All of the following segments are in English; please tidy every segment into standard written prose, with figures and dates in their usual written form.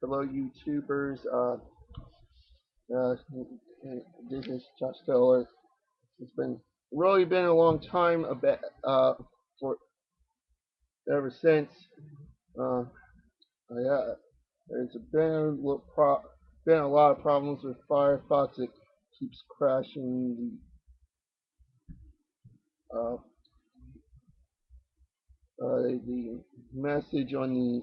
fellow YouTubers. Uh, this is Josh Taylor. It's been a long time about for ever since. Uh, yeah, there's been a lot of problems with Firefox. It keeps crashing. Uh, the message on the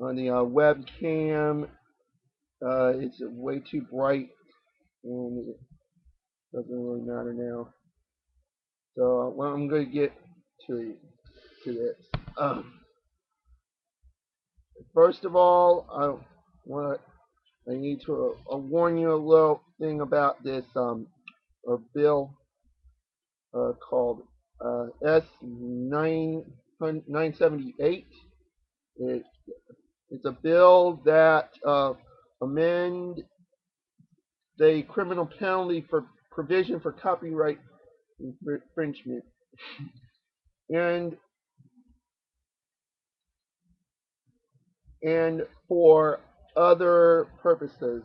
webcam it's way too bright, and it doesn't really matter now. So well, I'm going to get to this. First of all, I need to warn you a little thing about this a bill called S.978. It, it's a bill that amend the criminal penalty for provision for copyright infringement, and for other purposes.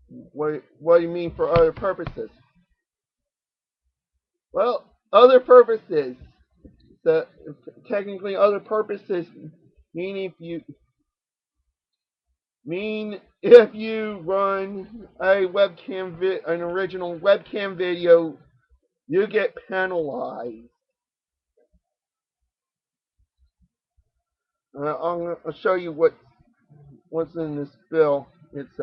What do you mean for other purposes? Well, other purposes. The technically other purposes mean if you run an original webcam video, you get penalized. I'll show you what's in this bill. It's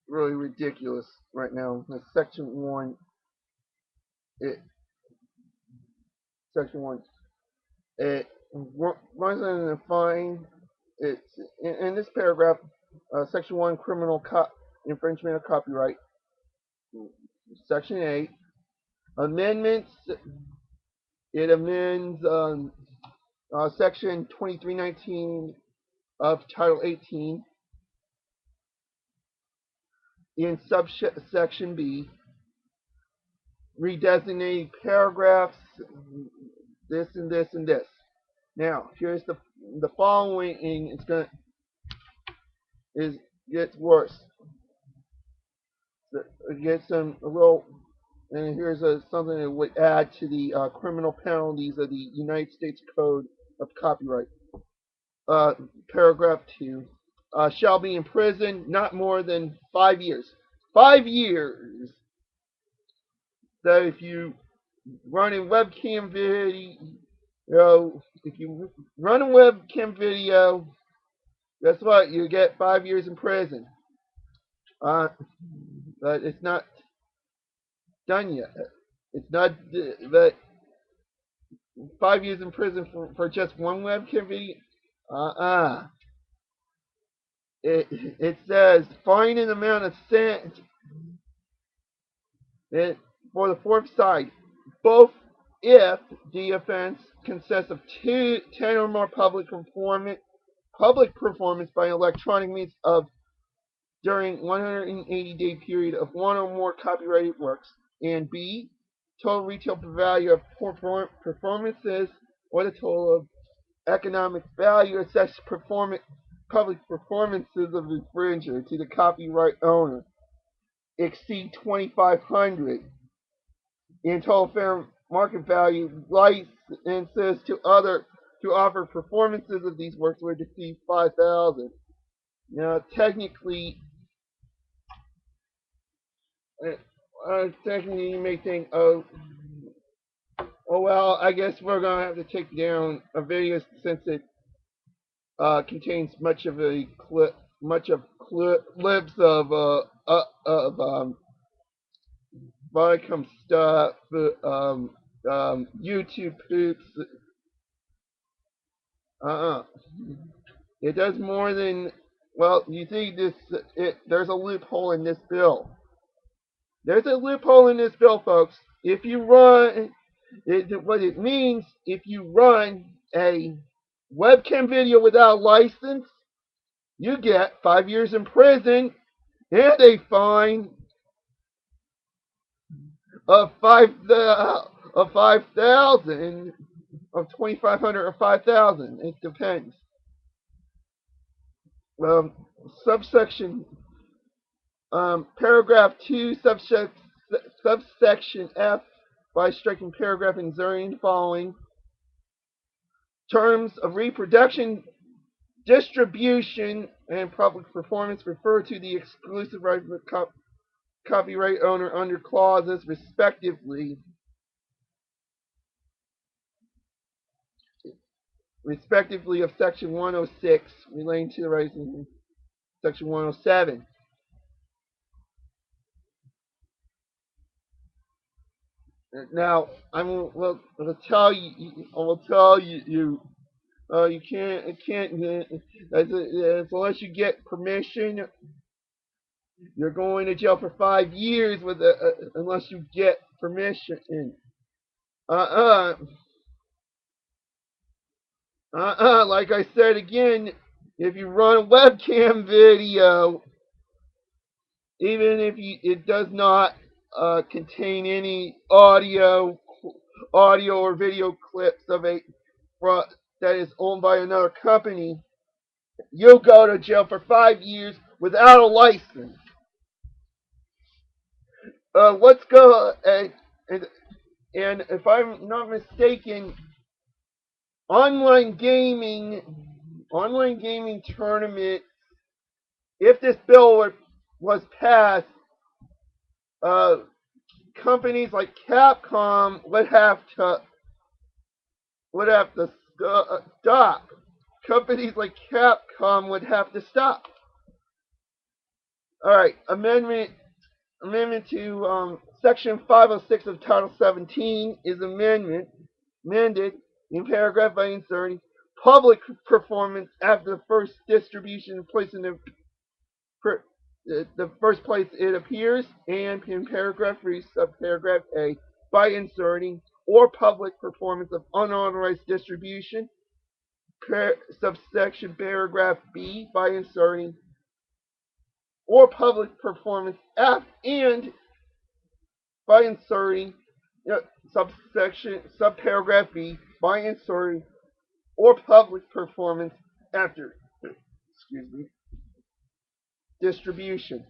really ridiculous right now. Section 1. It Section 1. It runs in a fine. It's in this paragraph, Section 1, criminal infringement of copyright. Section 8, amendments. It amends Section 2319 of Title 18 in subsection B, redesignated paragraphs, this and this and this. Now, here's the following, and gets worse. It gets a little, and here's something that would add to the criminal penalties of the United States Code of Copyright. Paragraph 2, shall be imprisoned not more than 5 years. 5 years. So if you run a webcam video, if you run a webcam video, guess what? You get 5 years in prison. But it's not done yet. It's not, but 5 years in prison for just one webcam video. It says fine in amount of cent. For the fourth side, both if the offense consists of 10 or more public performance by electronic means of during 180-day period of one or more copyrighted works, and B, total retail value of performances or the total of economic value of such public performances of the infringer to the copyright owner exceed $2,500 in total fair market value. Licenses to offer performances of these works would exceed $5,000. Now, technically, you may think, oh well, I guess we're gonna have to take down a video since it contains much of clips of Viacom stuff, YouTube poops. It does more than, well, you see there's a loophole in this bill. There's a loophole in this bill, folks. If you run, what it means, if you run a webcam video without a license, you get 5 years in prison and a fine of 5,000, of 2,500 or 5,000. It depends. um, subsection paragraph 2 subsection F by striking paragraph inserting following terms of reproduction, distribution, and public performance refer to the exclusive right of the copyright owner under clauses respectively of section 106 relating to the rights in section 107. Now, will tell you. I will tell you. You can't. Unless you get permission, you're going to jail for 5 years unless you get permission. Uh Like I said again, if you run a webcam video, even if it does not contain any audio or video clips of that is owned by another company, you'll go to jail for 5 years without a license. Let's go and if I'm not mistaken, online gaming tournament. If this bill was passed, uh, companies like Capcom would have to stop. Companies like Capcom would have to stop. All right, amendment to section 506 of Title 17 is amended in paragraph by inserting public performance after the first distribution place in the first place it appears, and in paragraph 3, subparagraph A, by inserting or public performance of unauthorized distribution, subsection paragraph B, by inserting or public performance and by inserting subparagraph B, by inserting or public performance after distribution.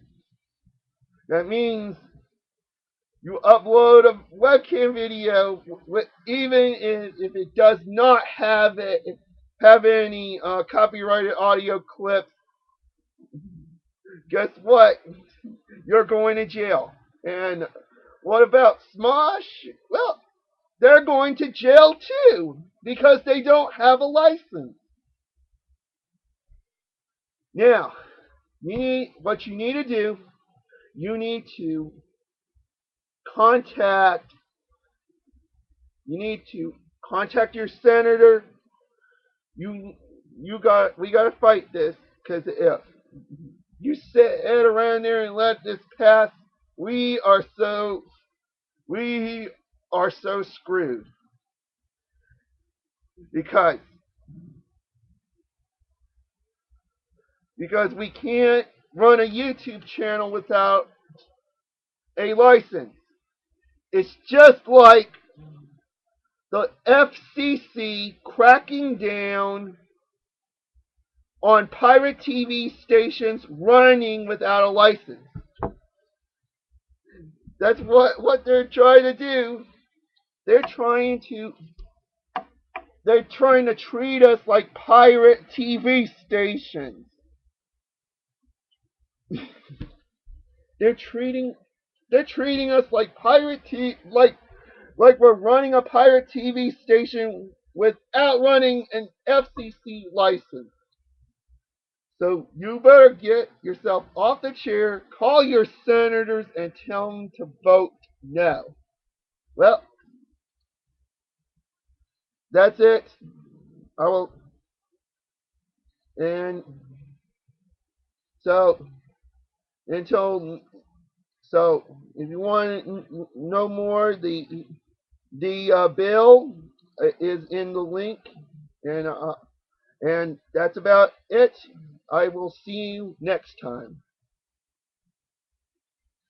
That means you upload a webcam video, even if it does not have any copyrighted audio clips. Guess what? You're going to jail. And what about Smosh? Well, they're going to jail too because they don't have a license. Now, what you need to do, you need to contact your senator. We got to fight this, because if you sit around there and let this pass, we are so screwed, because we can't run a YouTube channel without a license. It's just like the FCC cracking down on pirate TV stations running without a license. That's what they're trying to do. They're trying to treat us like pirate TV stations. They're treating us like like we're running a pirate TV station without running an FCC license. So you better get yourself off the chair, call your senators, and tell them to vote no. Well, that's it. I will. And so if you want to know more, the bill is in the link, and that's about it. I will see you next time.